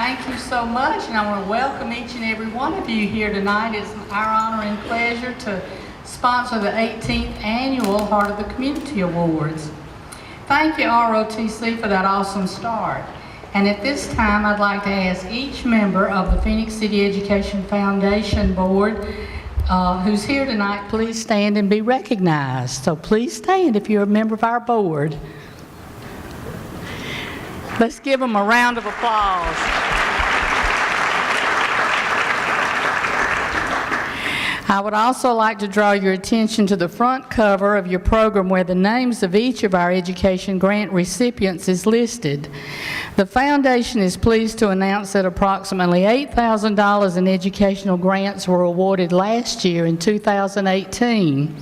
Thank you so much, and I want to welcome each and every one of you here tonight. It's our honor and pleasure to sponsor the 18th Annual Heart of the Community Awards. Thank you, ROTC, for that awesome start. And at this time, I'd like to ask each member of the Phoenix City Education Foundation Board who's here tonight, please stand and be recognized. So please stand if you're a member of our board. Let's give them a round of applause. I would also like to draw your attention to the front cover of your program where the names of each of our education grant recipients is listed. The foundation is pleased to announce that approximately $8,000 in educational grants were awarded last year in 2018.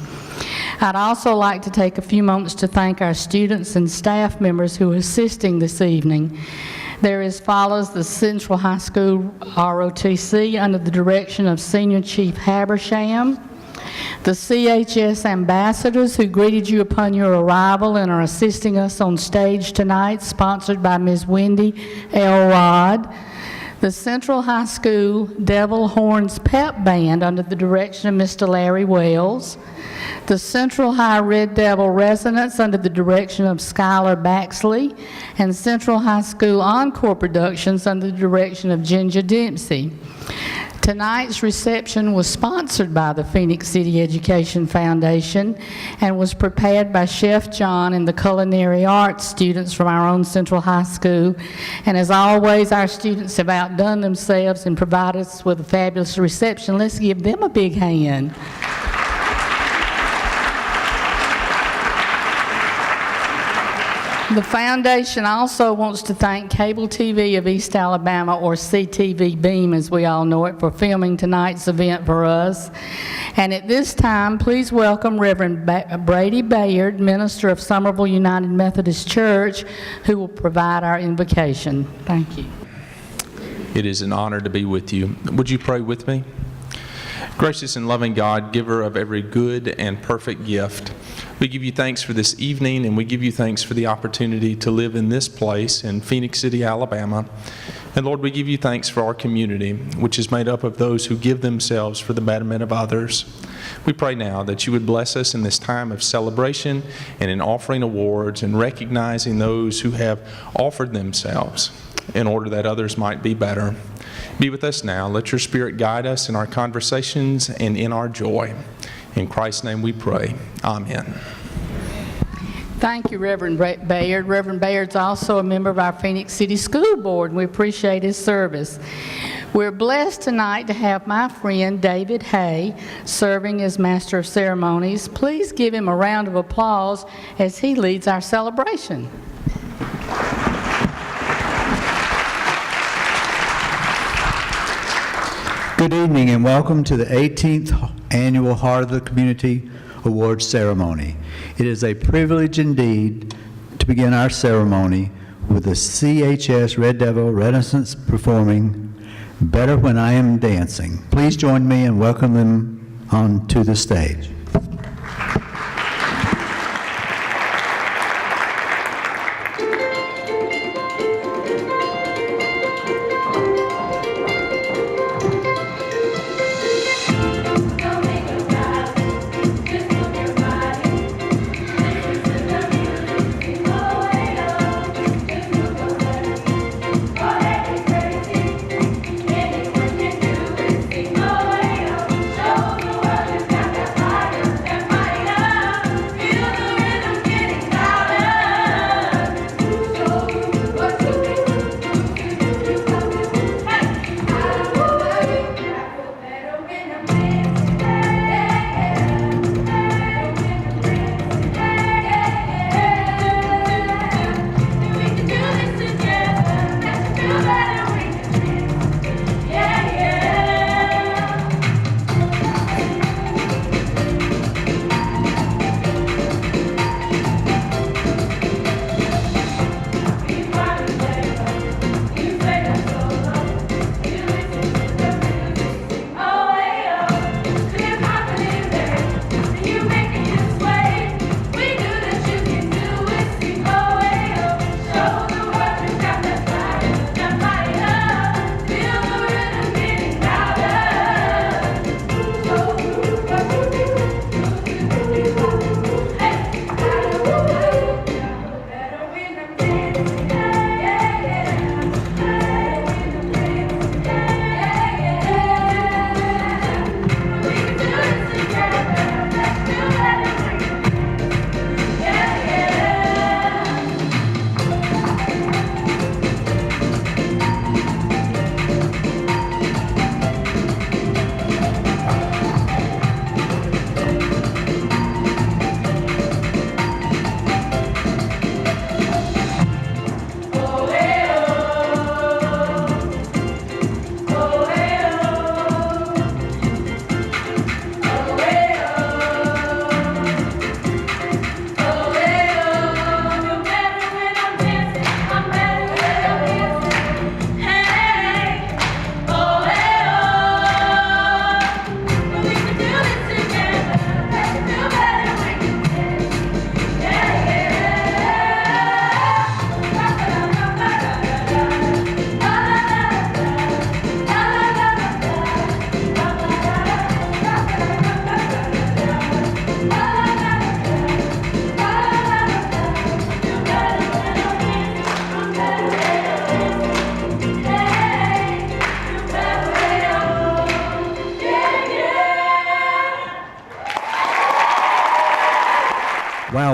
I'd also like to take a few moments to thank our students and staff members who are assisting this evening. There is follows the Central High School ROTC under the direction of Senior Chief Habersham, the CHS ambassadors who greeted you upon your arrival and are assisting us on stage tonight, sponsored by Ms. Wendy Elrod, the Central High School Devil Horns Pep Band under the direction of Mr. Larry Wells, the Central High Red Devil Resonance under the direction of Skylar Baxley, and Central High School Encore Productions under the direction of Ginger Dempsey. Tonight's reception was sponsored by the Phoenix City Education Foundation and was prepared by Chef John and the culinary arts students from our own Central High School. And as always, our students have outdone themselves and provided us with a fabulous reception. Let's give them a big hand. The foundation also wants to thank Cable TV of East Alabama, or CTV Beam as we all know it, for filming tonight's event for us. And at this time, please welcome Reverend Brady Bayard, minister of Somerville United Methodist Church, who will provide our invocation. Thank you. It is an honor to be with you. Would you pray with me? Gracious and loving God, giver of every good and perfect gift, we give you thanks for this evening, and we give you thanks for the opportunity to live in this place in Phoenix City, Alabama. And Lord, we give you thanks for our community, which is made up of those who give themselves for the betterment of others. We pray now that you would bless us in this time of celebration and in offering awards and recognizing those who have offered themselves in order that others might be better. Be with us now. Let your Spirit guide us in our conversations and in our joy. In Christ's name we pray. Amen. Thank you, Reverend Bayard. Reverend Bayard's also a member of our Phoenix City School Board, and we appreciate his service. We're blessed tonight to have my friend David Hay serving as Master of Ceremonies. Please give him a round of applause as he leads our celebration. Good evening and welcome to the 18th Annual Heart of the Community Awards Ceremony. It is a privilege indeed to begin our ceremony with the CHS Red Devil Renaissance performing Better When I Am Dancing. Please join me and welcome them onto the stage. Show the world you've got that fire.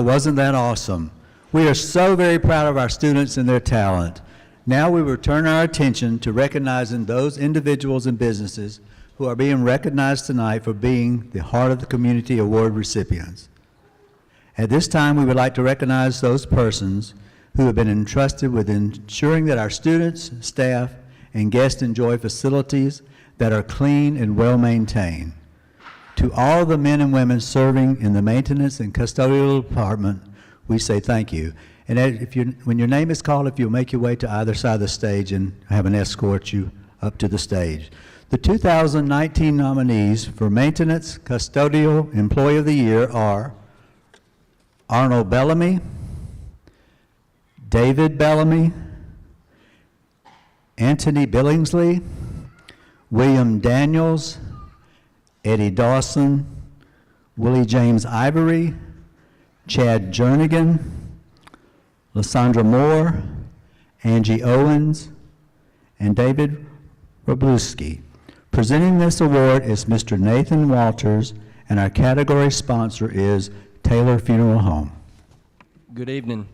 Now, wasn't that awesome? We are so very proud of our students and their talent. Now we will turn our attention to recognizing those individuals and businesses who are being recognized tonight for being the Heart of the Community Award recipients. At this time, we would like to recognize those persons who have been entrusted with ensuring that our students, staff, and guests enjoy facilities that are clean and well-maintained. To all the men and women serving in the maintenance and custodial department, we say thank you. And when your name is called, if you'll make your way to either side of the stage and have an escort you up to the stage. The 2019 nominees for Maintenance Custodial Employee of the Year are Arnold Bellamy, David Bellamy, Anthony Billingsley, William Daniels, Eddie Dawson, Willie James Ivory, Chad Jernigan, Lysandra Moore, Angie Owens, and David Robluski. Presenting this award is Mr. Nathan Walters, and our category sponsor is Taylor Funeral Home. Good evening.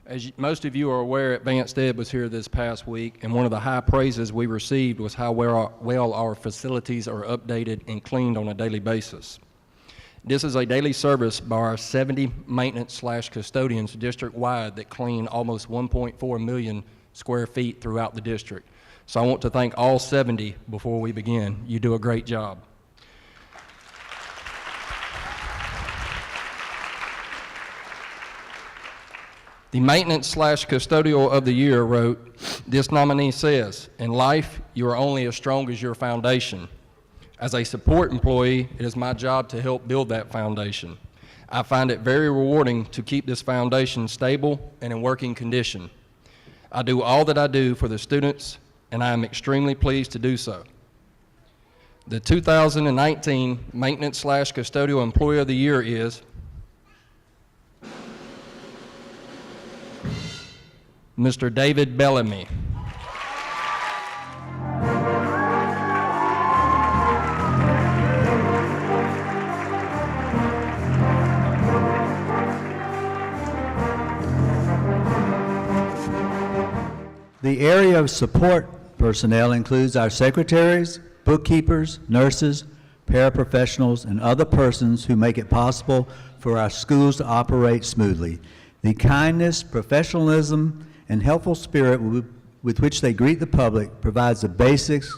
As most of you are aware, Advanced Ed was here this past week, and one of the high praises we received was how well our facilities are updated and cleaned on a daily basis. This is a daily service by our 70 maintenance/custodians district-wide that clean almost 1.4 million square feet throughout the district. So I want to thank all 70 before we begin. You do a great job. The Maintenance/Custodial of the Year wrote, "This nominee says, in life, you are only as strong as your foundation. As a support employee, it is my job to help build that foundation. I find it very rewarding to keep this foundation stable and in working condition. I do all that I do for the students, and I am extremely pleased to do so." The 2019 Maintenance/Custodial Employee of the Year is Mr. David Bellamy. The area of support personnel includes our secretaries, bookkeepers, nurses, paraprofessionals, and other persons who make it possible for our schools to operate smoothly. The kindness, professionalism, and helpful spirit with which they greet the public provides the basics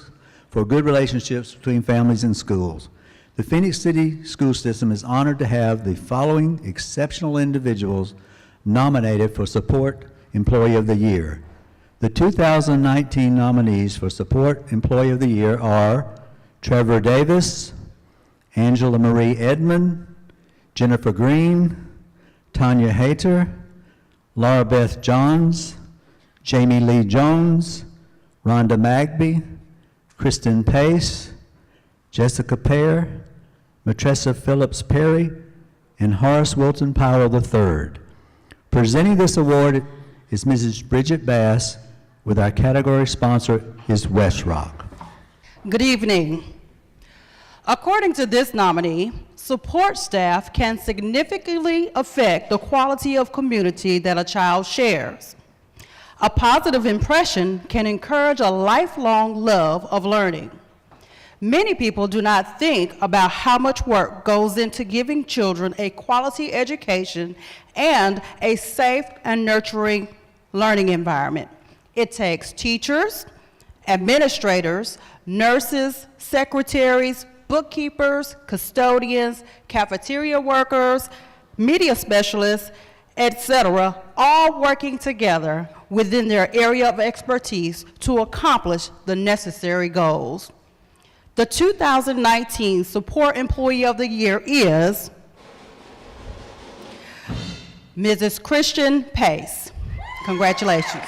for good relationships between families and schools. The Phoenix City School System is honored to have the following exceptional individuals nominated for Support Employee of the Year. The 2019 nominees for Support Employee of the Year are Trevor Davis, Angela Marie Edmond, Jennifer Green, Tanya Hayter, Laura Beth Johns, Jamie Lee Jones, Rhonda Magby, Kristen Pace, Jessica Pear, Matressa Phillips Perry, and Horace Wilton Powell III. Presenting this award is Mrs. Bridget Bass, with our category sponsor is West Rock. Good evening. According to this nominee, support staff can significantly affect the quality of community that a child shares. A positive impression can encourage a lifelong love of learning. Many people do not think about how much work goes into giving children a quality education and a safe and nurturing learning environment. It takes teachers, administrators, nurses, secretaries, bookkeepers, custodians, cafeteria workers, media specialists, etc., all working together within their area of expertise to accomplish the necessary goals. The 2019 Support Employee of the Year is Mrs. Christian Pace. Congratulations.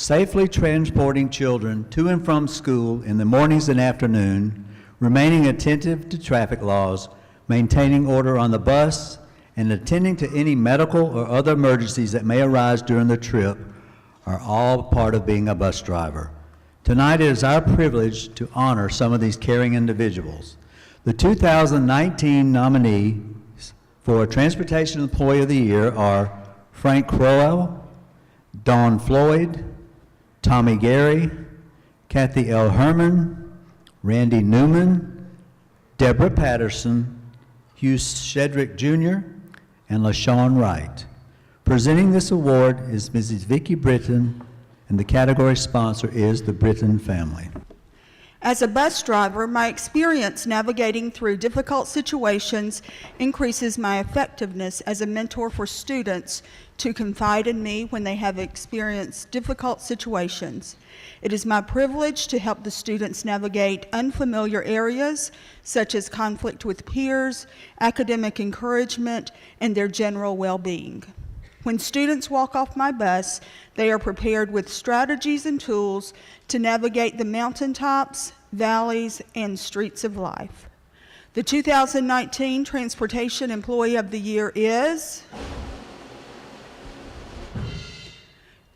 safely transporting children to and from school in the mornings and afternoon, remaining attentive to traffic laws, maintaining order on the bus, and attending to any medical or other emergencies that may arise during the trip are all part of being a bus driver. Tonight it is our privilege to honor some of these caring individuals. The 2019 nominees for Transportation Employee of the Year are Frank Crowell, Dawn Floyd, Tommy Gary, Kathy L. Herman, Randy Newman, Deborah Patterson, Hugh Shedrick Jr., and LaShawn Wright. Presenting this award is Mrs. Vicki Britton, and the category sponsor is the Britton family. As a bus driver, my experience navigating through difficult situations increases my effectiveness as a mentor for students to confide in me when they have experienced difficult situations. It is my privilege to help the students navigate unfamiliar areas such as conflict with peers, academic encouragement, and their general well-being. When students walk off my bus, they are prepared with strategies and tools to navigate the mountaintops, valleys, and streets of life. The 2019 Transportation Employee of the Year is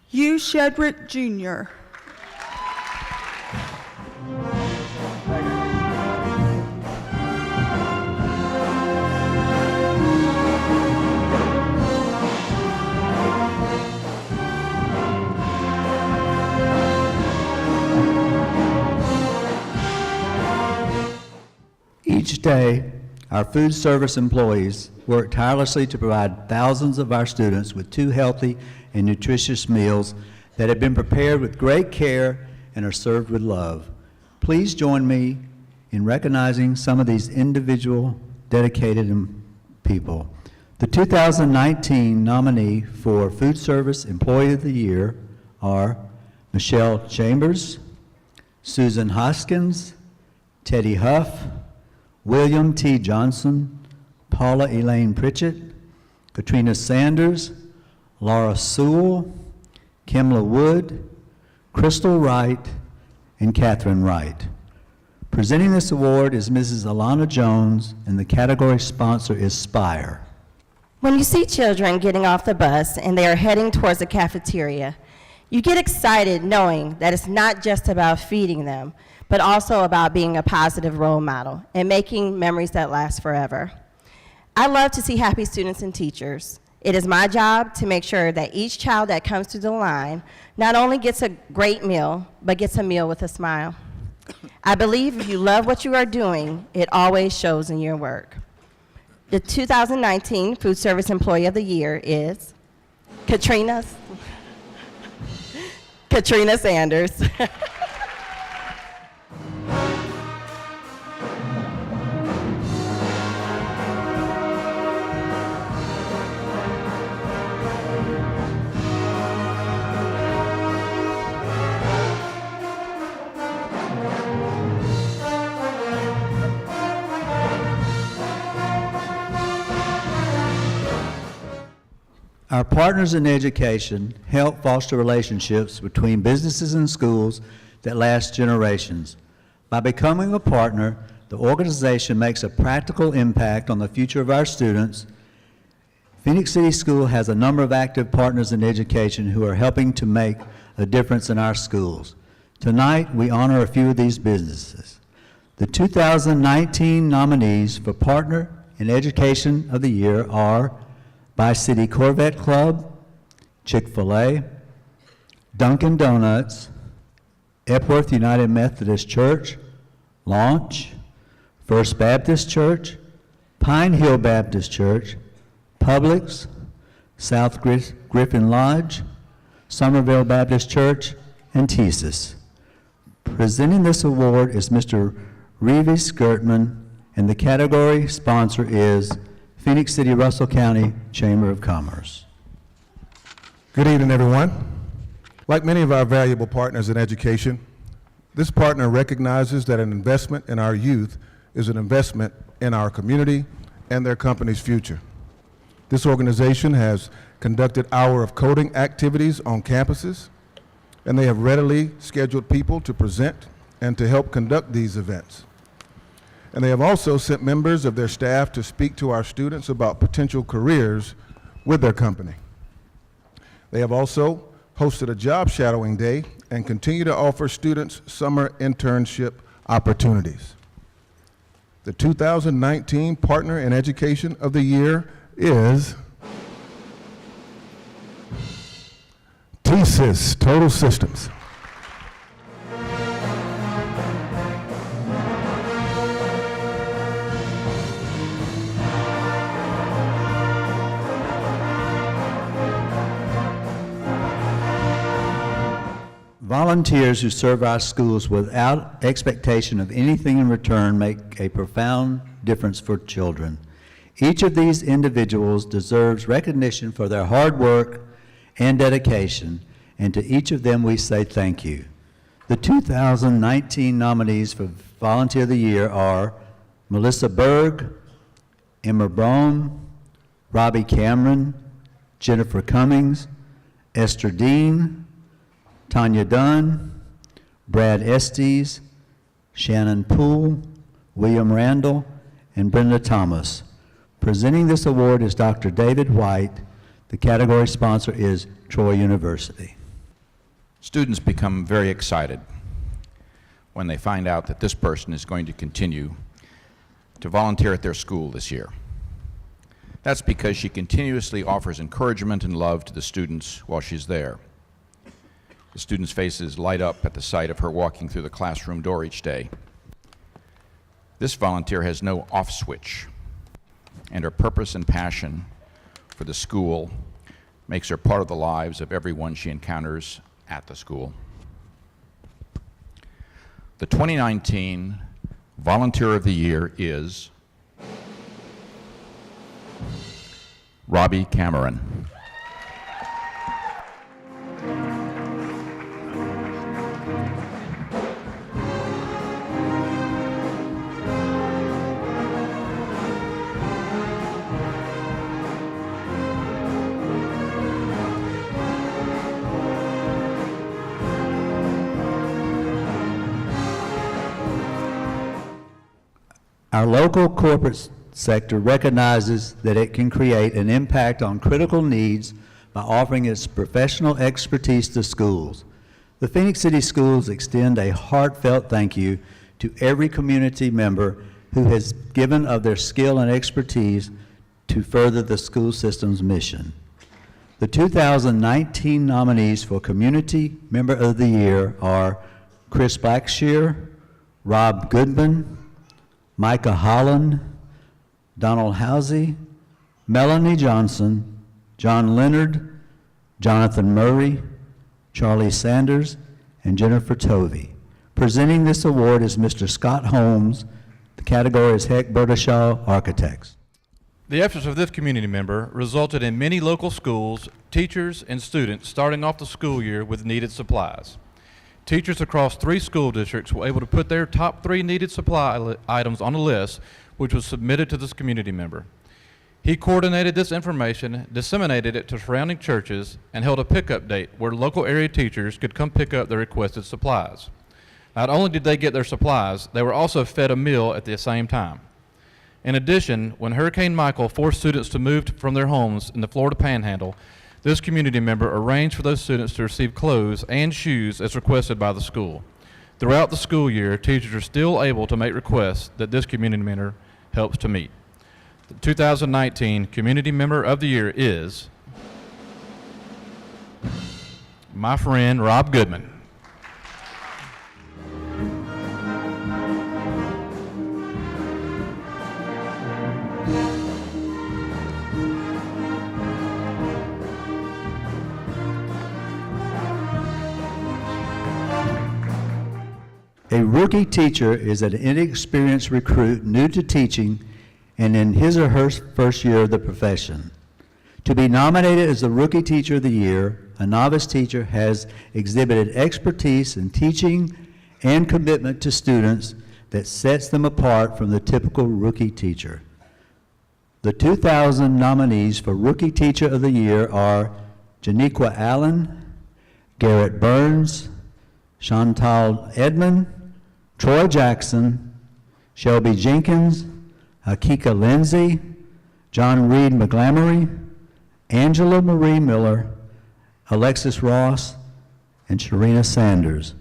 Hugh Shedrick Jr. Each day, our food service employees work tirelessly to provide thousands of our students with 2 healthy and nutritious meals that have been prepared with great care and are served with love. Please join me in recognizing some of these individual dedicated people. The 2019 nominee for Food Service Employee of the Year are Michelle Chambers, Susan Hoskins, Teddy Huff, William T. Johnson, Paula Elaine Pritchett, Katrina Sanders, Laura Sewell, Kimla Wood, Crystal Wright, and Catherine Wright. Presenting this award is Mrs. Alana Jones, and the category sponsor is Spire. When you see children getting off the bus and they are heading towards the cafeteria, you get excited knowing that it's not just about feeding them, but also about being a positive role model and making memories that last forever. I love to see happy students and teachers. It is my job to make sure that each child that comes through the line not only gets a great meal, but gets a meal with a smile. I believe if you love what you are doing, it always shows in your work. The 2019 Food Service Employee of the Year is Katrina Sanders. Our partners in education help foster relationships between businesses and schools that last generations. By becoming a partner, the organization makes a practical impact on the future of our students. Phoenix City School has a number of active partners in education who are helping to make a difference in our schools. Tonight, we honor a few of these businesses. The 2019 nominees for Partner in Education of the Year are Bi-City Corvette Club, Chick-fil-A, Dunkin' Donuts, Epworth United Methodist Church, Launch, First Baptist Church, Pine Hill Baptist Church, Publix, South Griffin Lodge, Somerville Baptist Church, and TSIS. Presenting this award is Mr. Reeves Gertman, and the category sponsor is Phoenix City, Russell County Chamber of Commerce. Good evening, everyone. Like many of our valuable partners in education, this partner recognizes that an investment in our youth is an investment in our community and their company's future. This organization has conducted Hour of Coding activities on campuses, and they have readily scheduled people to present and to help conduct these events. And they have also sent members of their staff to speak to our students about potential careers with their company. They have also hosted a job shadowing day and continue to offer students summer internship opportunities. The 2019 Partner in Education of the Year is TSYS, Total Systems. Volunteers who serve our schools without expectation of anything in return make a profound difference for children. Each of these individuals deserves recognition for their hard work and dedication, and to each of them we say thank you. The 2019 nominees for Volunteer of the Year are Melissa Berg, Emma Braun, Robbie Cameron, Jennifer Cummings, Esther Dean, Tanya Dunn, Brad Estes, Shannon Poole, William Randall, and Brenda Thomas. Presenting this award is Dr. David White. The category sponsor is Troy University. Students become very excited when they find out that this person is going to continue to volunteer at their school this year. That's because she continuously offers encouragement and love to the students while she's there. The students' faces light up at the sight of her walking through the classroom door each day. This volunteer has no off switch, and her purpose and passion for the school makes her part of the lives of everyone she encounters at the school. The 2019 Volunteer of the Year is Robbie Cameron. Our local corporate sector recognizes that it can create an impact on critical needs by offering its professional expertise to schools. The Phoenix City Schools extend a heartfelt thank you to every community member who has given of their skill and expertise to further the school system's mission. The 2019 nominees for Community Member of the Year are Chris Blackshear, Rob Goodman, Micah Holland, Donald Housey, Melanie Johnson, John Leonard, Jonathan Murray, Charlie Sanders, and Jennifer Tovey. Presenting this award is Mr. Scott Holmes. The category is Heck Burdashaw Architects. The efforts of this community member resulted in many local schools, teachers, and students starting off the school year with needed supplies. Teachers across 3 school districts were able to put their top 3 needed supply items on a list, which was submitted to this community member. He coordinated this information, disseminated it to surrounding churches, and held a pickup date where local area teachers could come pick up their requested supplies. Not only did they get their supplies, they were also fed a meal at the same time. In addition, when Hurricane Michael forced students to move from their homes in the Florida Panhandle, this community member arranged for those students to receive clothes and shoes as requested by the school. Throughout the school year, teachers are still able to make requests that this community member helps to meet. The 2019 Community Member of the Year is my friend Rob Goodman. A rookie teacher is an inexperienced recruit new to teaching and in his or her first year of the profession. To be nominated as the Rookie Teacher of the Year, a novice teacher has exhibited expertise in teaching and commitment to students that sets them apart from the typical rookie teacher. The 2000 nominees for Rookie Teacher of the Year are Janiqua Allen, Garrett Burns, Chantal Edmond, Troy Jackson, Shelby Jenkins, Akika Lindsay, John Reed McGlamory, Angela Marie Miller, Alexis Ross, and Sharina Sanders.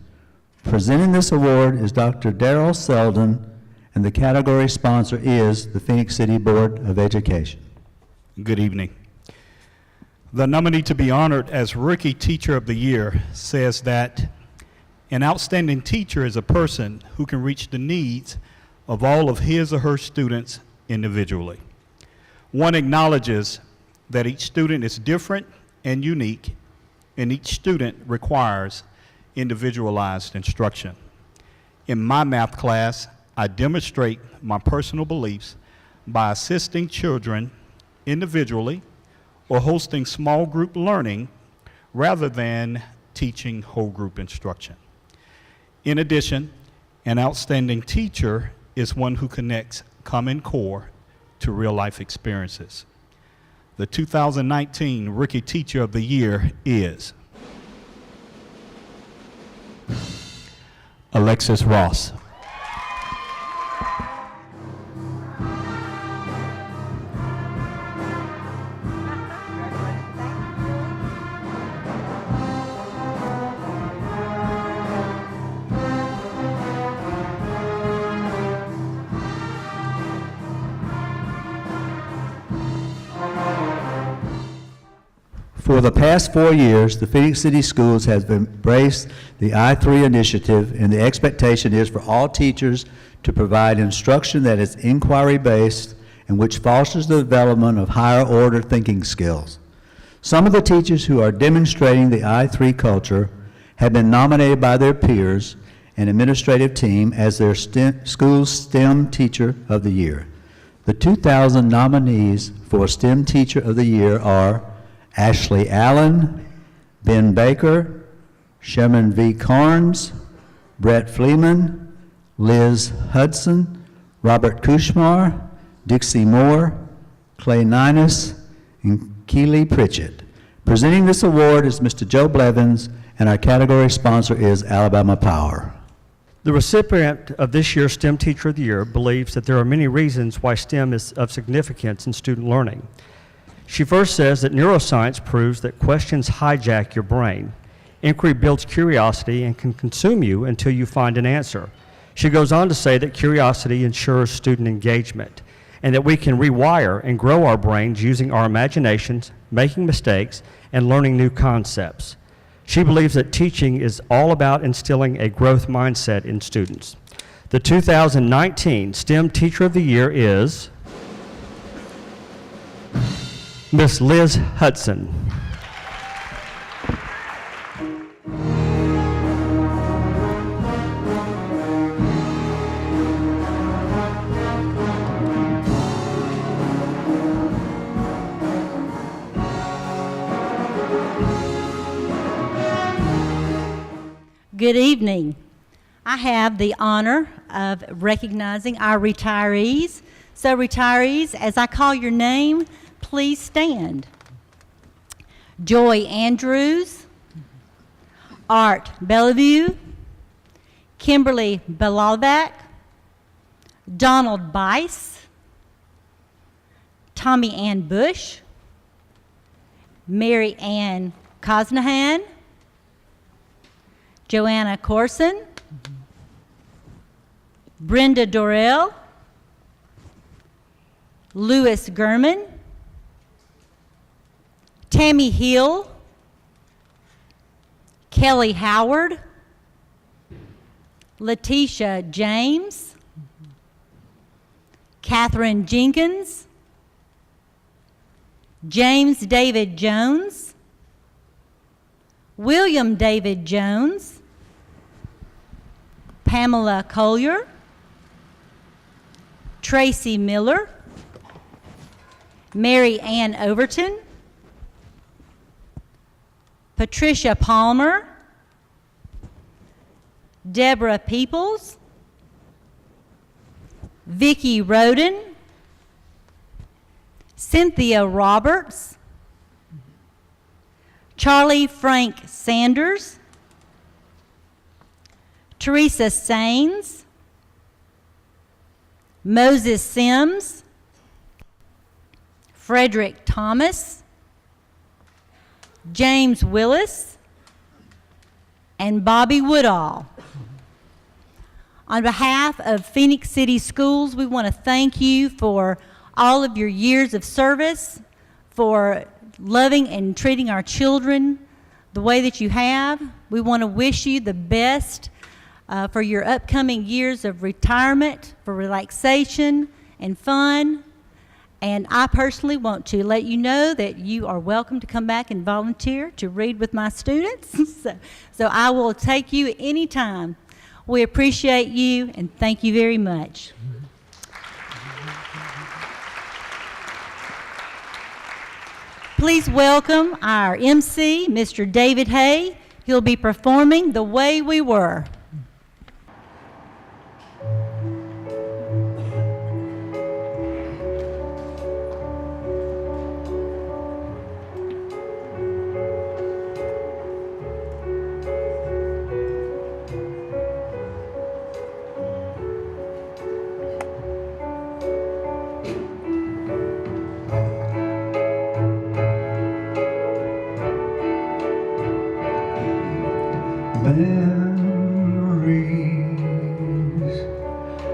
Presenting this award is Dr. Darrell Selden, and the category sponsor is the Phoenix City Board of Education. Good evening. The nominee to be honored as Rookie Teacher of the Year says that an outstanding teacher is a person who can reach the needs of all of his or her students individually. One acknowledges that each student is different and unique, and each student requires individualized instruction. In my math class, I demonstrate my personal beliefs by assisting children individually or hosting small group learning rather than teaching whole group instruction. In addition, an outstanding teacher is one who connects Common Core to real life experiences. The 2019 Rookie Teacher of the Year is Alexis Ross. For the past 4 years, the Phoenix City Schools has embraced the I3 initiative, and the expectation is for all teachers to provide instruction that is inquiry-based and which fosters the development of higher-order thinking skills. Some of the teachers who are demonstrating the I3 culture have been nominated by their peers and administrative team as their school's STEM Teacher of the Year. The 2000 nominees for STEM Teacher of the Year are Ashley Allen, Ben Baker, Sherman V. Carnes, Brett Fleeman, Liz Hudson, Robert Kushmar, Dixie Moore, Clay Ninus, and Keely Pritchett. Presenting this award is Mr. Joe Blevins, and our category sponsor is Alabama Power. The recipient of this year's STEM Teacher of the Year believes that there are many reasons why STEM is of significance in student learning. She first says that neuroscience proves that questions hijack your brain. Inquiry builds curiosity and can consume you until you find an answer. She goes on to say that curiosity ensures student engagement, and that we can rewire and grow our brains using our imaginations, making mistakes, and learning new concepts. She believes that teaching is all about instilling a growth mindset in students. The 2019 STEM Teacher of the Year is Miss Liz Hudson. Good evening. I have the honor of recognizing our retirees. So retirees, as I call your name, please stand. Joy Andrews, Art Bellevue, Kimberly Belalback, Donald Bice, Tommy Ann Bush, Mary Ann Cosnahan, Joanna Corson, Brenda Dorrell, Louis Gurman, Tammy Hill, Kelly Howard, Letitia James, Catherine Jenkins, James David Jones, William David Jones, Pamela Collier, Tracy Miller, Mary Ann Overton, Patricia Palmer, Deborah Peoples, Vicki Roden, Cynthia Roberts, Charlie Frank Sanders, Teresa Sains, Moses Sims, Frederick Thomas, James Willis, and Bobby Woodall. On behalf of Phoenix City Schools, we want to thank you for all of your years of service, for loving and treating our children the way that you have. We want to wish you the best for your upcoming years of retirement, for relaxation and fun. And I personally want to let you know that you are welcome to come back and volunteer to read with my students. so I will take you anytime. We appreciate you and thank you very much. Please welcome our MC, Mr. David Hay. He'll be performing The Way We Were. Memories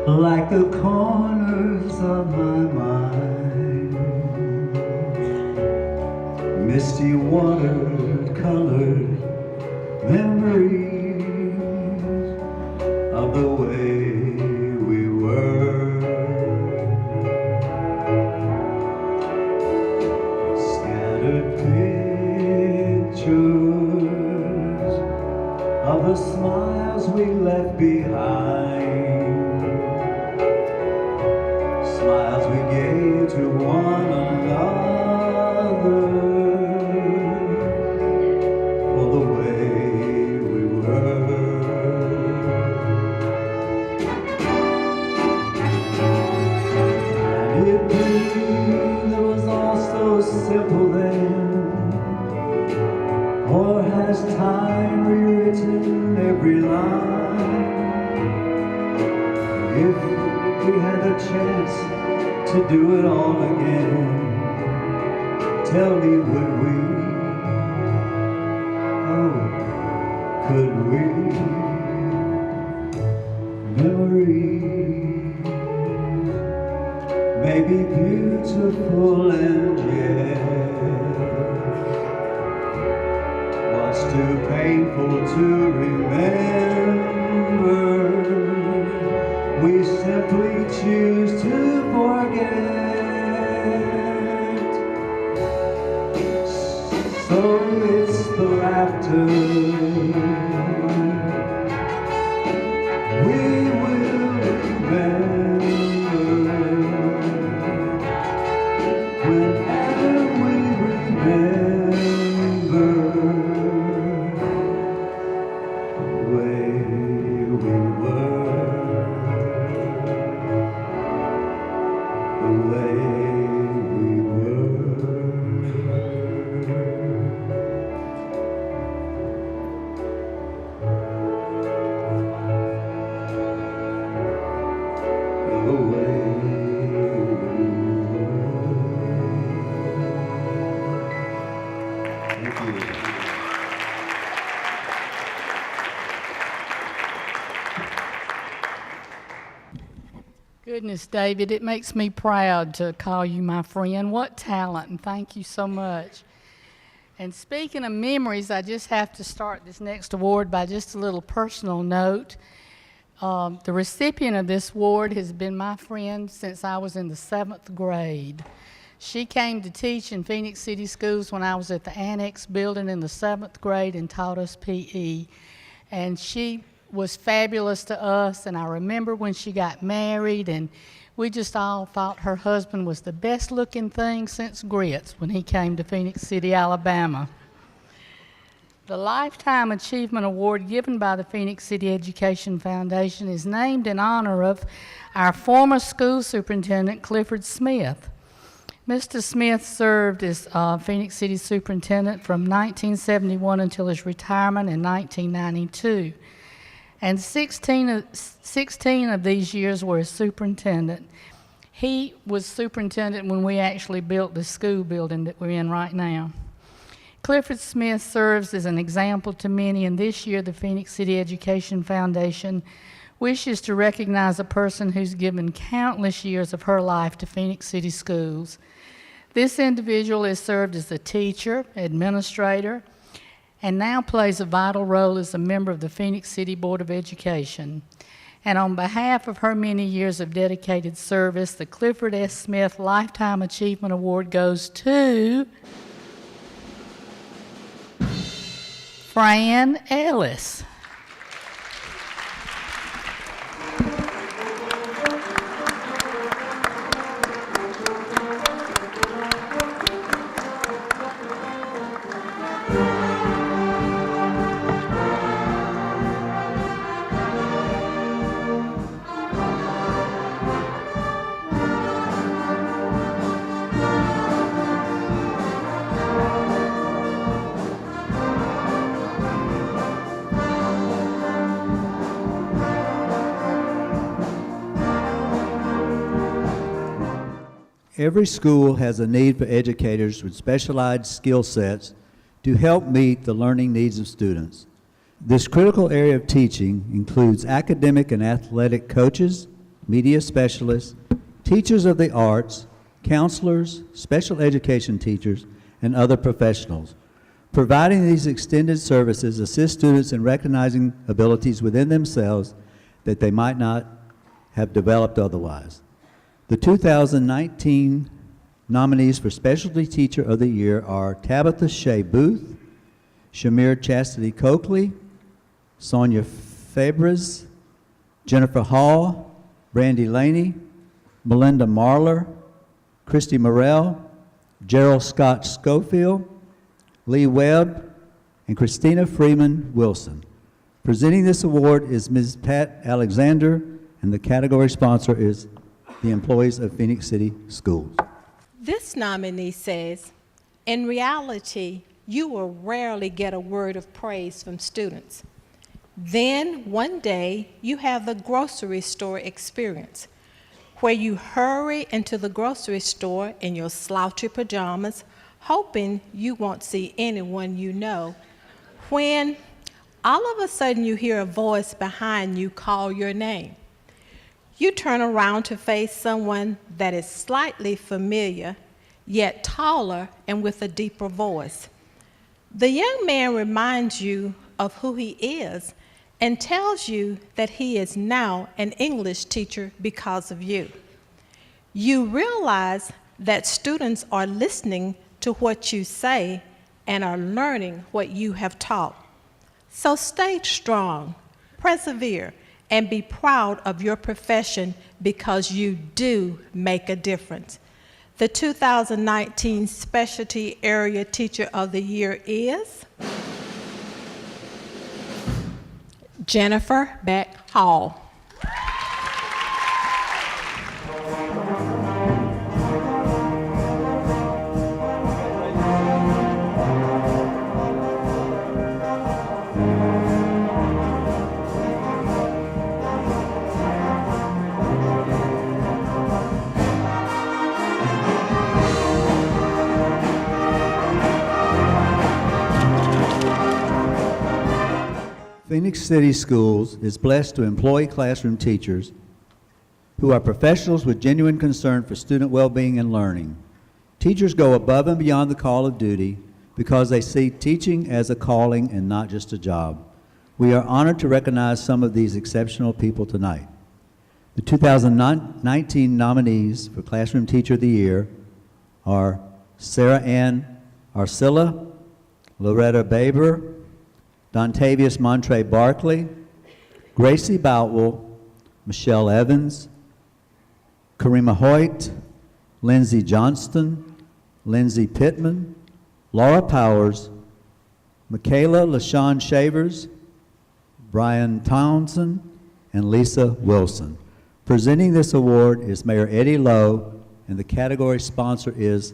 like the corners of my mind, misty water colored memories of the way we were, scattered pictures of the smiles we left behind, smiles we gave to one another for the way we were. And it was all so simple then, or has time rewritten every line? If we had a chance to do it all again, tell me, would we? Oh, could we? Memories may be beautiful and yet too painful to remember. We simply choose to forget. So it's the laughter we will remember. Whenever we remember Goodness, David, it makes me proud to call you my friend. What talent, and thank you so much. And speaking of memories, I just have to start this next award by just a little personal note. The recipient of this award has been my friend since I was in the 7th grade. She came to teach in Phoenix City Schools when I was at the Annex building in the 7th grade and taught us PE. And she was fabulous to us, and I remember when she got married, and we just all thought her husband was the best looking thing since grits when he came to Phoenix City, Alabama. The Lifetime Achievement Award given by the Phoenix City Education Foundation is named in honor of our former school superintendent, Clifford Smith. Mr. Smith served as Phoenix City Superintendent from 1971 until his retirement in 1992. And 16 of these years were as superintendent. He was superintendent when we actually built the school building that we're in right now. Clifford Smith serves as an example to many, and this year the Phoenix City Education Foundation wishes to recognize a person who's given countless years of her life to Phoenix City schools. This individual has served as a teacher, administrator, and now plays a vital role as a member of the Phoenix City Board of Education. And on behalf of her many years of dedicated service, the Clifford S. Smith Lifetime Achievement Award goes to Fran Ellis. Every school has a need for educators with specialized skill sets to help meet the learning needs of students. This critical area of teaching includes academic and athletic coaches, media specialists, teachers of the arts, counselors, special education teachers, and other professionals. Providing these extended services assists students in recognizing abilities within themselves that they might not have developed otherwise. The 2019 nominees for Specialty Teacher of the Year are Tabitha Shea Booth, Shamir Chastity Coakley, Sonia Fabres, Jennifer Hall, Brandy Laney, Melinda Marler, Christy Morrell, Gerald Scott Schofield, Lee Webb, and Christina Freeman Wilson. Presenting this award is Ms. Pat Alexander, and the category sponsor is the employees of Phoenix City Schools. This nominee says, in reality, you will rarely get a word of praise from students. Then one day you have the grocery store experience, where you hurry into the grocery store in your slouchy pajamas, hoping you won't see anyone you know, when all of a sudden you hear a voice behind you call your name. You turn around to face someone that is slightly familiar, yet taller and with a deeper voice. The young man reminds you of who he is and tells you that he is now an English teacher because of you. You realize that students are listening to what you say and are learning what you have taught. So stay strong, persevere, and be proud of your profession because you do make a difference. The 2019 Specialty Area Teacher of the Year is Jennifer Beck Hall. Phoenix City Schools is blessed to employ classroom teachers who are professionals with genuine concern for student well-being and learning. Teachers go above and beyond the call of duty because they see teaching as a calling and not just a job. We are honored to recognize some of these exceptional people tonight. The 2019 nominees for Classroom Teacher of the Year are Sarah Ann Arcilla, Loretta Baber, Dontavius Montre Barkley, Gracie Boutwell, Michelle Evans, Karima Hoyt, Lindsay Johnston, Lindsay Pittman, Laura Powers, Michaela LaShawn Shavers, Brian Townsend, and Lisa Wilson. Presenting this award is Mayor Eddie Lowe and the category sponsor is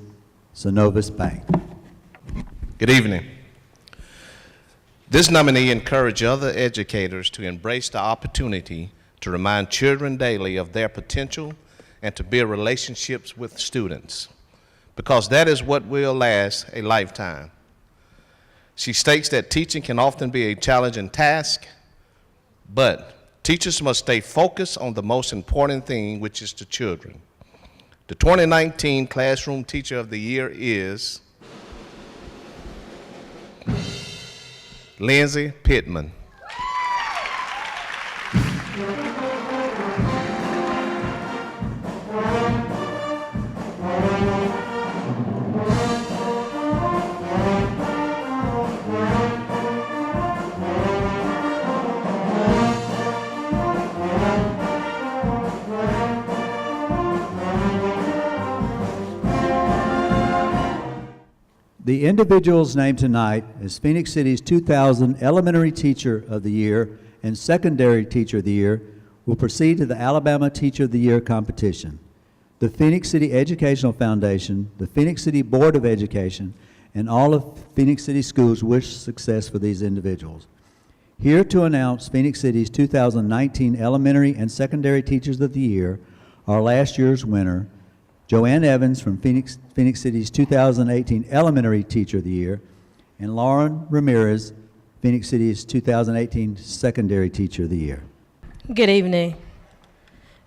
Synovus Bank. Good evening. This nominee encouraged other educators to embrace the opportunity to remind children daily of their potential and to build relationships with students, because that is what will last a lifetime. She states that teaching can often be a challenging task, but teachers must stay focused on the most important thing, which is the children. The 2019 Classroom Teacher of the Year is Lindsay Pittman. The individuals named tonight as Phoenix City's 2000 Elementary Teacher of the Year and Secondary Teacher of the Year will proceed to the Alabama Teacher of the Year competition. The Phoenix City Educational Foundation, the Phoenix City Board of Education, and all of Phoenix City schools wish success for these individuals. Here to announce Phoenix City's 2019 Elementary and Secondary Teachers of the Year are last year's winner, Joanne Evans from Phoenix City's 2018 Elementary Teacher of the Year, and Lauren Ramirez, Phoenix City's 2018 Secondary Teacher of the Year. Good evening.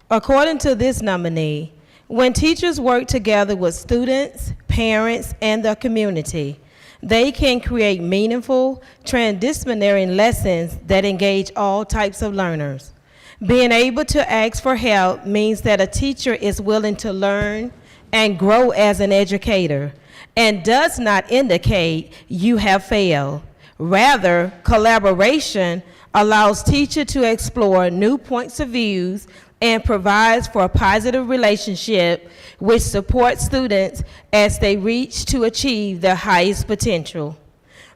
According to this nominee, when teachers work together with students, parents, and the community, they can create meaningful, transdisciplinary lessons that engage all types of learners. Being able to ask for help means that a teacher is willing to learn and grow as an educator, and does not indicate you have failed. Rather, collaboration allows teachers to explore new points of views and provides for a positive relationship which supports students as they reach to achieve their highest potential.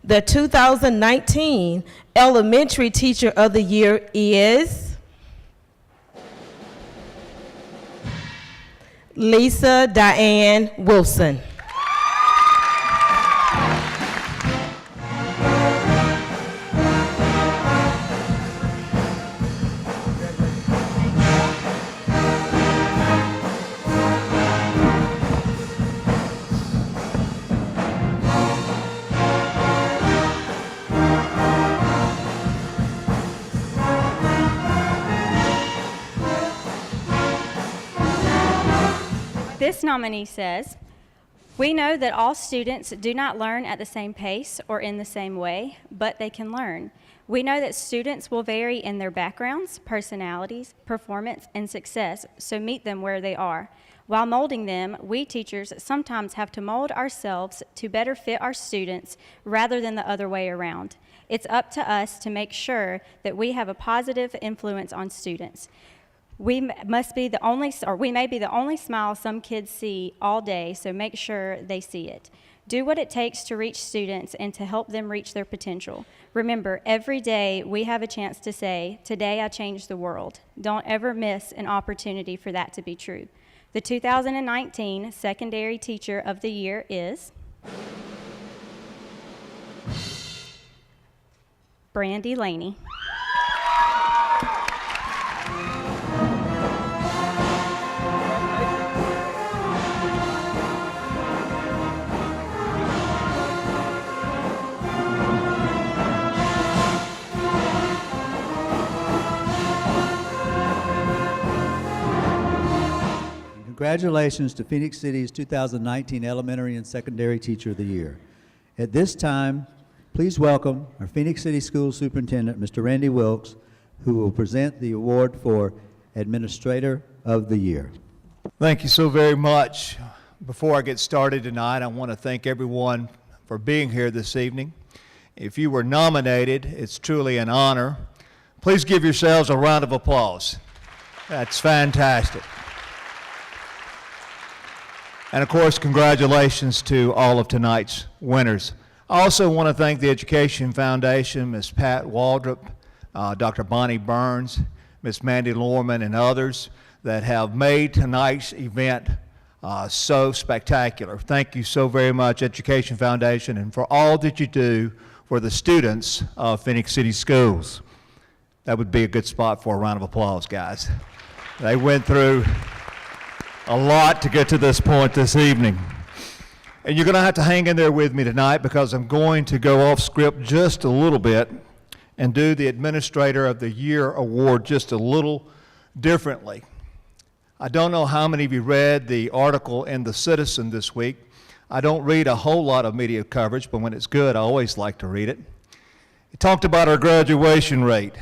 The 2019 Elementary Teacher of the Year is Lisa Diane Wilson. This nominee says, "We know that all students do not learn at the same pace or in the same way, but they can learn. We know that students will vary in their backgrounds, personalities, performance, and success, so meet them where they are. While molding them, we teachers sometimes have to mold ourselves to better fit our students rather than the other way around. It's up to us to make sure that we have a positive influence on students. We may be the only smile some kids see all day, so make sure they see it. Do what it takes to reach students and to help them reach their potential. Remember, every day we have a chance to say, 'Today I changed the world.' Don't ever miss an opportunity for that to be true." The 2019 Secondary Teacher of the Year is Brandy Laney. Congratulations to Phoenix City's 2019 Elementary and Secondary Teacher of the Year. At this time, please welcome our Phoenix City School Superintendent, Mr. Randy Wilkes, who will present the award for Administrator of the Year. Thank you so very much. Before I get started tonight, I want to thank everyone for being here this evening. If you were nominated, it's truly an honor. Please give yourselves a round of applause. That's fantastic. And of course, congratulations to all of tonight's winners. I also want to thank the Education Foundation, Ms. Pat Waldrop, Dr. Bonnie Burns, Ms. Mandy Lorman, and others that have made tonight's event So spectacular. Thank you so very much, Education Foundation, and for all that you do for the students of Phoenix City Schools. That would be a good spot for a round of applause, guys. They went through a lot to get to this point this evening. And you're going to have to hang in there with me tonight because I'm going to go off script just a little bit and do the Administrator of the Year award just a little differently. I don't know how many of you read the article in The Citizen this week. I don't read a whole lot of media coverage, but when it's good, I always like to read it. It talked about our graduation rate.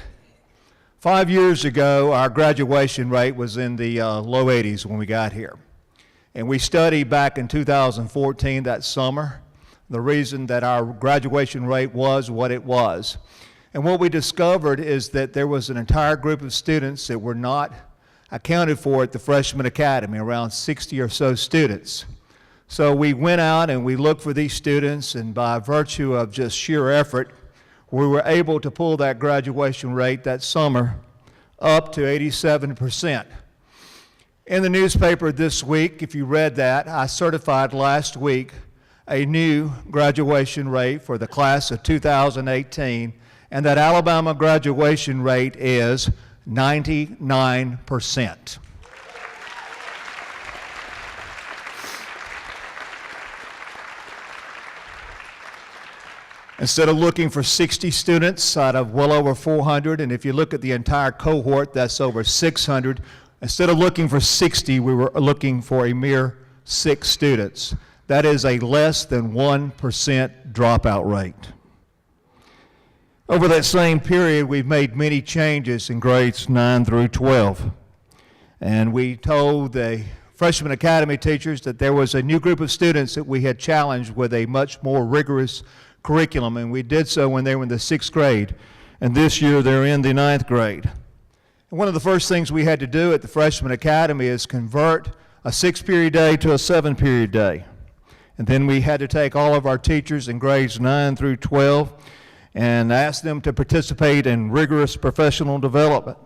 5 years ago, our graduation rate was in the low 80s when we got here. And we studied back in 2014, that summer, the reason that our graduation rate was what it was. And what we discovered is that there was an entire group of students that were not accounted for at the Freshman Academy, around 60 or so students. So we went out and we looked for these students, and by virtue of just sheer effort, we were able to pull that graduation rate that summer up to 87%. In the newspaper this week, if you read that, I certified last week a new graduation rate for the class of 2018, and that Alabama graduation rate is 99%. Instead of looking for 60 students out of well over 400, and if you look at the entire cohort, that's over 600, instead of looking for 60, we were looking for a mere 6 students. That is a less than 1% dropout rate. Over that same period, we've made many changes in grades 9 through 12. And we told the Freshman Academy teachers that there was a new group of students that we had challenged with a much more rigorous curriculum, and we did so when they were in the 6th grade, and this year they're in the 9th grade. And one of the first things we had to do at the Freshman Academy is convert a 6-period day to a 7-period day. And then we had to take all of our teachers in grades 9 through 12 and ask them to participate in rigorous professional development.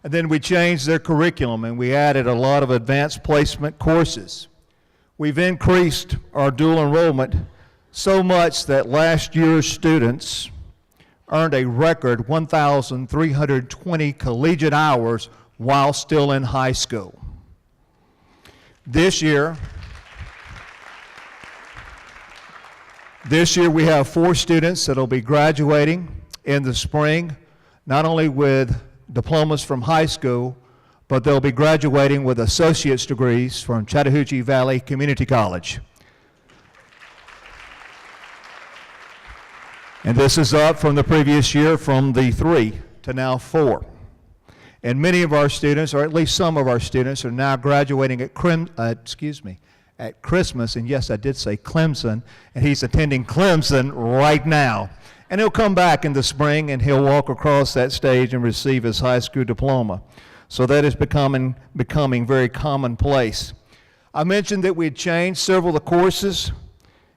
And then we changed their curriculum and we added a lot of advanced placement courses. We've increased our dual enrollment so much that last year's students earned a record 1,320 collegiate hours while still in high school. This year we have 4 students that will be graduating in the spring, not only with diplomas from high school, but they'll be graduating with associate's degrees from Chattahoochee Valley Community College. And this is up from the previous year from the 3 to now 4. And many of our students, or at least some of our students, are now graduating at Christmas, and yes, I did say Clemson, and he's attending Clemson right now. And he'll come back in the spring and he'll walk across that stage and receive his high school diploma. So that is becoming very commonplace. I mentioned that we had changed several of the courses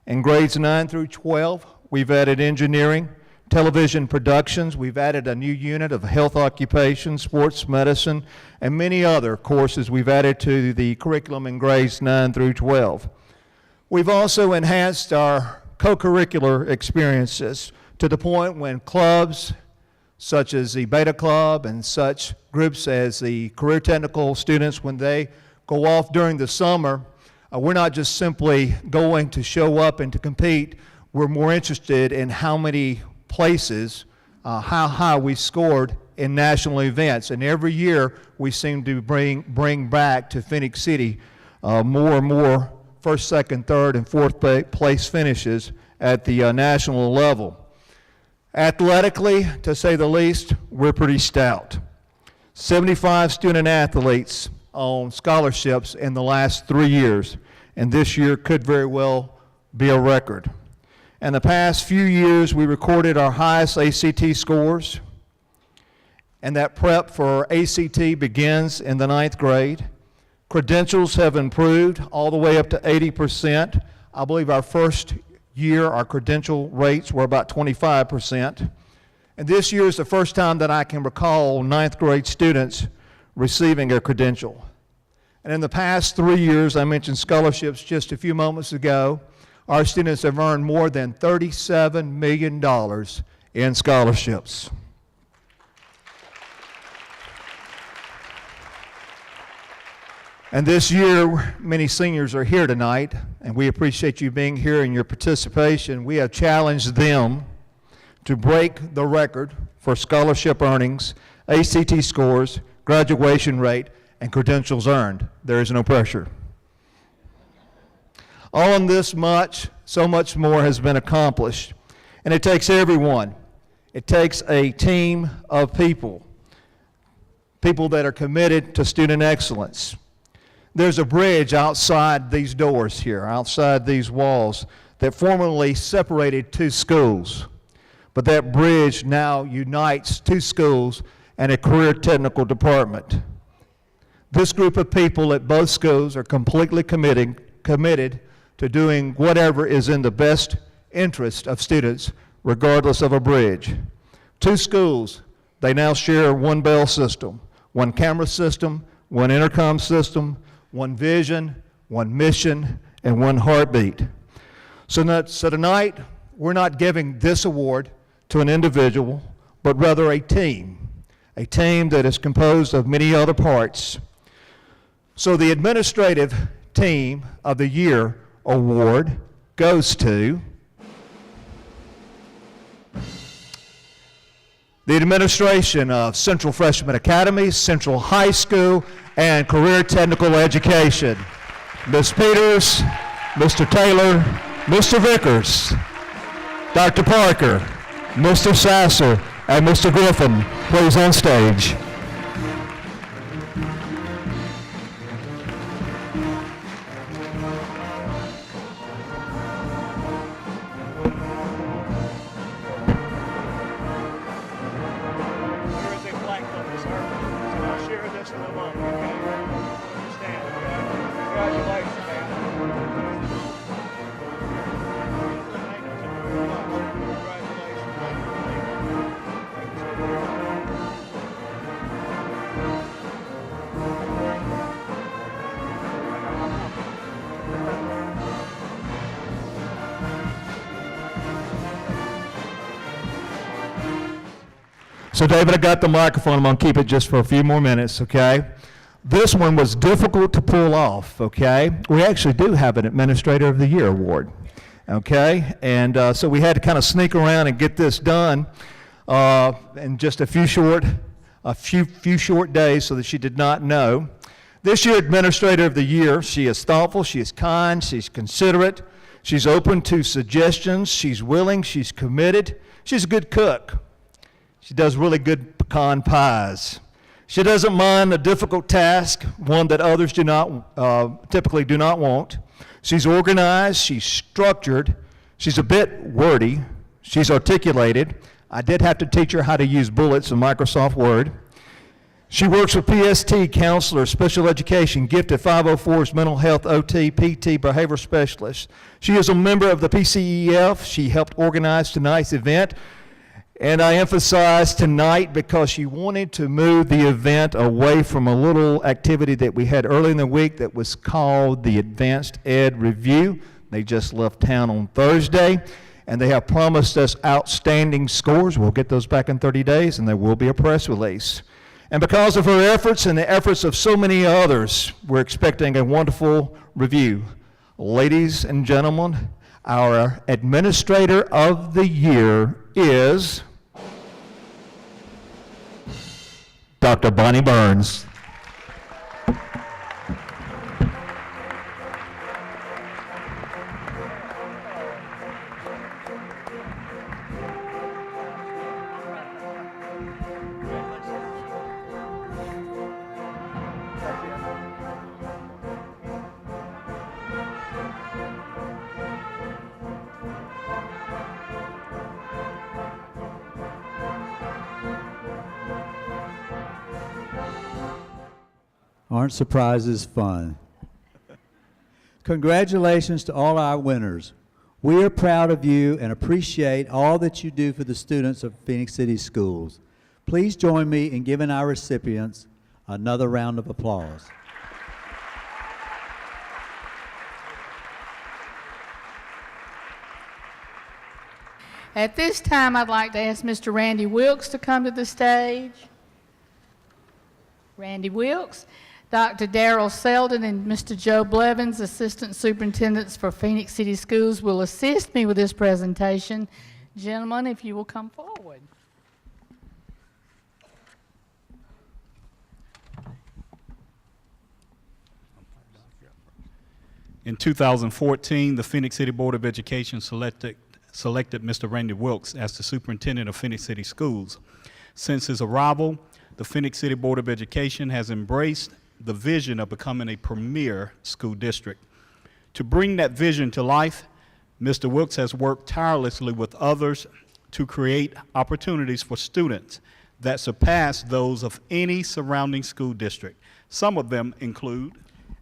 in grades 9 through 12. We've added engineering, television productions. We've added a new unit of health occupation, sports medicine, and many other courses we've added to the curriculum in grades 9 through 12. We've also enhanced our co-curricular experiences to the point when clubs such as the Beta Club and such groups as the career technical students, when they go off during the summer, we're not just simply going to show up and to compete. We're more interested in how many places, how high we scored in national events. And every year we seem to bring back to Phoenix City more and more first, second, third, and fourth place finishes at the national level. Athletically, to say the least, we're pretty stout. 75 student athletes on scholarships in the last 3 years, and this year could very well be a record. In the past few years, we recorded our highest ACT scores, and that prep for ACT begins in the 9th grade. Credentials have improved all the way up to 80%. I believe our first year, our credential rates were about 25%. And this year is the first time that I can recall 9th grade students receiving a credential. And in the past 3 years, I mentioned scholarships just a few moments ago, our students have earned more than $37 million in scholarships. And this year, many seniors are here tonight, and we appreciate you being here and your participation. We have challenged them to break the record for scholarship earnings, ACT scores, graduation rate, and credentials earned. There is no pressure. All in this much, so much more has been accomplished. And it takes everyone. It takes a team of people that are committed to student excellence. There's a bridge outside these doors here, outside these walls, that formerly separated two schools. But that bridge now unites two schools and a career technical department. This group of people at both schools are completely committed to doing whatever is in the best interest of students, regardless of a bridge. Two schools, they now share one bell system, one camera system, one intercom system, one vision, one mission, and one heartbeat. So tonight, we're not giving this award to an individual, but rather a team that is composed of many other parts. So the Administrative Team of the Year award goes to the administration of Central Freshman Academy, Central High School, and Career Technical Education. Ms. Peters, Mr. Taylor, Mr. Vickers, Dr. Parker, Mr. Sasser, and Mr. Griffin, please on stage. So David, I got the microphone. I'm going to keep it just for a few more minutes, okay? This one was difficult to pull off, okay? We actually do have an Administrator of the Year award, okay? And so we had to kind of sneak around and get this done in just a few short days so that she did not know. This year, Administrator of the Year, she is thoughtful, she is kind, she's considerate, she's open to suggestions, she's willing, she's committed, she's a good cook. She does really good pecan pies. She doesn't mind a difficult task, one that others typically do not want. She's organized, she's structured, she's a bit wordy, she's articulated. I did have to teach her how to use bullets in Microsoft Word. She works with PST counselors, special education, gifted 504s, mental health, OT, PT, behavior specialists. She is a member of the PCEF. She helped organize tonight's event. And I emphasize tonight because she wanted to move the event away from a little activity that we had early in the week that was called the Advanced Ed Review. They just left town on Thursday, and they have promised us outstanding scores. We'll get those back in 30 days, and there will be a press release. And because of her efforts and the efforts of so many others, we're expecting a wonderful review. Ladies and gentlemen, our Administrator of the Year is Dr. Bonnie Burns. Aren't surprises fun? Congratulations to all our winners. We are proud of you and appreciate all that you do for the students of Phoenix City Schools. Please join me in giving our recipients another round of applause. At this time, I'd like to ask Mr. Randy Wilkes to come to the stage. Randy Wilkes, Dr. Darrell Selden, and Mr. Joe Blevins, Assistant Superintendents for Phoenix City Schools, will assist me with this presentation. Gentlemen, if you will come forward. In 2014, the Phoenix City Board of Education selected Mr. Randy Wilkes as the superintendent of Phoenix City Schools. Since his arrival, the Phoenix City Board of Education has embraced the vision of becoming a premier school district. To bring that vision to life, Mr. Wilkes has worked tirelessly with others to create opportunities for students that surpass those of any surrounding school district. Some of them include.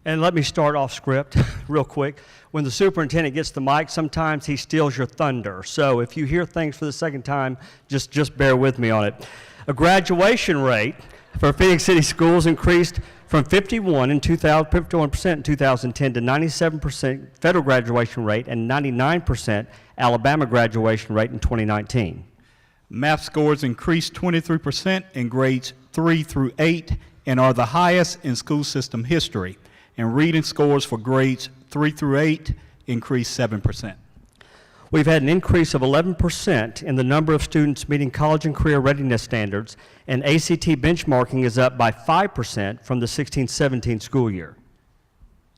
And let me start off script real quick. When the superintendent gets the mic, sometimes he steals your thunder. So if you hear things for the second time, just bear with me on it. A graduation rate for Phoenix City Schools increased from 51% in 2010 to 97% federal graduation rate and 99% Alabama graduation rate in 2019. Math scores increased 23% in grades 3 through 8 and are the highest in school system history. And reading scores for grades 3 through 8 increased 7%. We've had an increase of 11% in the number of students meeting college and career readiness standards, and ACT benchmarking is up by 5% from the 16-17 school year.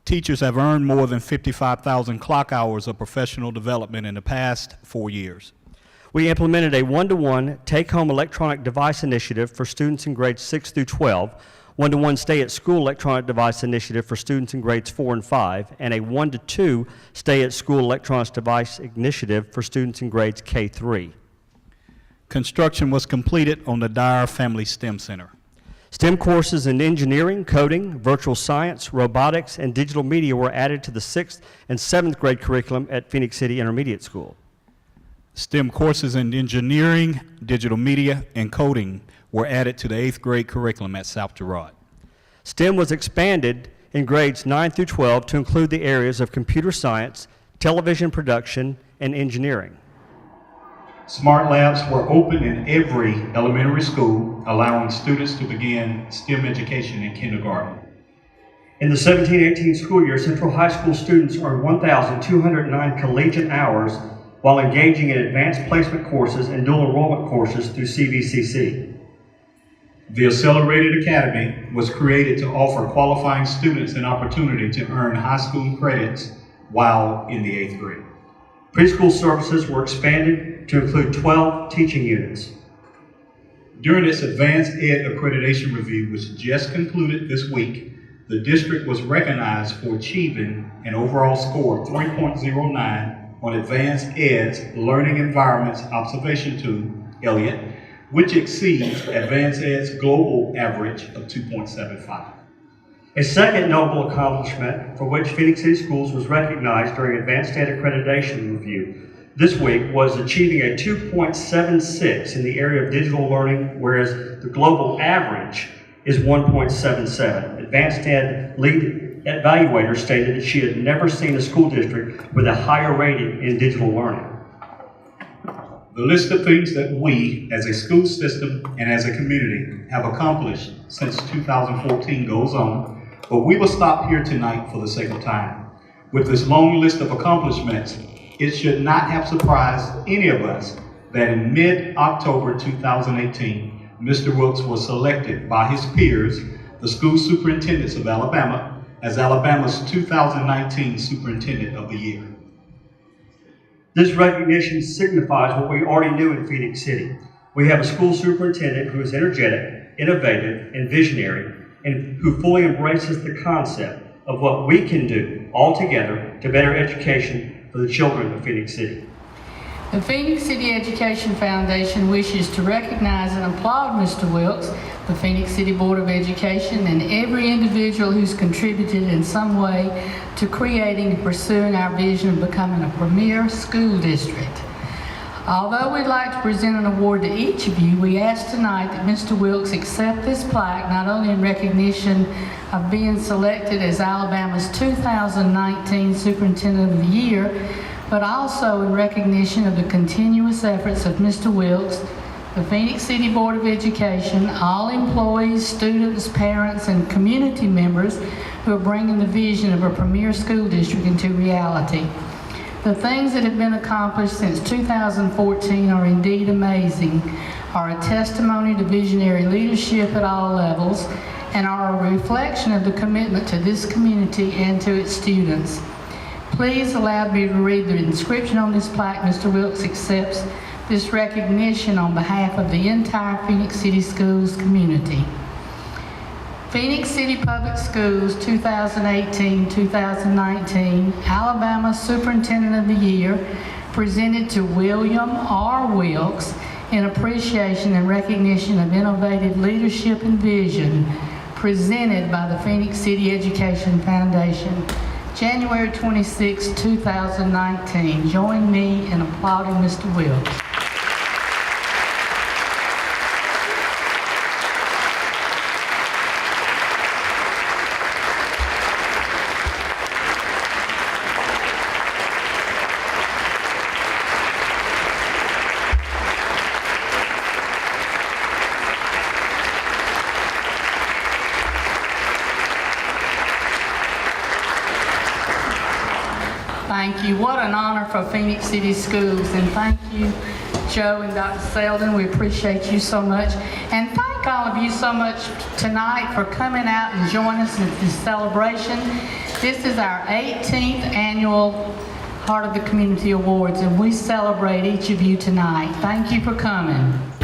Teachers have earned more than 55,000 clock hours of professional development in the past 4 years. We implemented a one-to-one take-home electronic device initiative for students in grades 6 through 12, one-to-one stay-at-school electronic device initiative for students in grades 4 and 5, and a 1-to-2 stay-at-school electronic device initiative for students in grades K-3. Construction was completed on the Dyer Family STEM Center. STEM courses in engineering, coding, virtual science, robotics, and digital media were added to the 6th and 7th grade curriculum at Phoenix City Intermediate School. STEM courses in engineering, digital media, and coding were added to the 8th grade curriculum at South Girard. STEM was expanded in grades 9 through 12 to include the areas of computer science, television production, and engineering. Smart labs were open in every elementary school, allowing students to begin STEM education in kindergarten. In the 17-18 school year, Central High School students earned 1,209 collegiate hours while engaging in advanced placement courses and dual enrollment courses through CVCC. The Accelerated Academy was created to offer qualifying students an opportunity to earn high school credits while in the 8th grade. Preschool services were expanded to include 12 teaching units. During its Advanced Ed Accreditation Review, which just concluded this week, the district was recognized for achieving an overall score of 3.09 on Advanced Ed's Learning Environments Observation Tool, ELLIOT, which exceeds Advanced Ed's global average of 2.75. A second notable accomplishment for which Phoenix City Schools was recognized during Advanced Ed Accreditation Review this week was achieving a 2.76 in the area of digital learning, whereas the global average is 1.77. Advanced Ed lead evaluator stated that she had never seen a school district with a higher rating in digital learning. The list of things that we, as a school system and as a community, have accomplished since 2014 goes on, but we will stop here tonight for the sake of time. With this long list of accomplishments, it should not have surprised any of us that in mid-October 2018, Mr. Wilkes was selected by his peers, the school superintendents of Alabama, as Alabama's 2019 Superintendent of the Year. This recognition signifies what we already knew in Phoenix City. We have a school superintendent who is energetic, innovative, and visionary, and who fully embraces the concept of what we can do all together to better education for the children of Phoenix City. The Phoenix City Education Foundation wishes to recognize and applaud Mr. Wilkes, the Phoenix City Board of Education, and every individual who's contributed in some way to creating and pursuing our vision of becoming a premier school district. Although we'd like to present an award to each of you, we ask tonight that Mr. Wilkes accept this plaque not only in recognition of being selected as Alabama's 2019 Superintendent of the Year, but also in recognition of the continuous efforts of Mr. Wilkes, the Phoenix City Board of Education, all employees, students, parents, and community members who are bringing the vision of a premier school district into reality. The things that have been accomplished since 2014 are indeed amazing, are a testimony to visionary leadership at all levels, and are a reflection of the commitment to this community and to its students. Please allow me to read the inscription on this plaque. Mr. Wilkes accepts this recognition on behalf of the entire Phoenix City Schools community. Phoenix City Public Schools 2018-2019 Alabama Superintendent of the Year presented to William R. Wilkes in appreciation and recognition of innovative leadership and vision presented by the Phoenix City Education Foundation. January 26, 2019. Join me in applauding Mr. Wilkes. Thank you. What an honor for Phoenix City Schools. And thank you, Joe and Dr. Selden. We appreciate you so much. And thank all of you so much tonight for coming out and joining us in this celebration. This is our 18th annual Heart of the Community Awards, and we celebrate each of you tonight. Thank you for coming.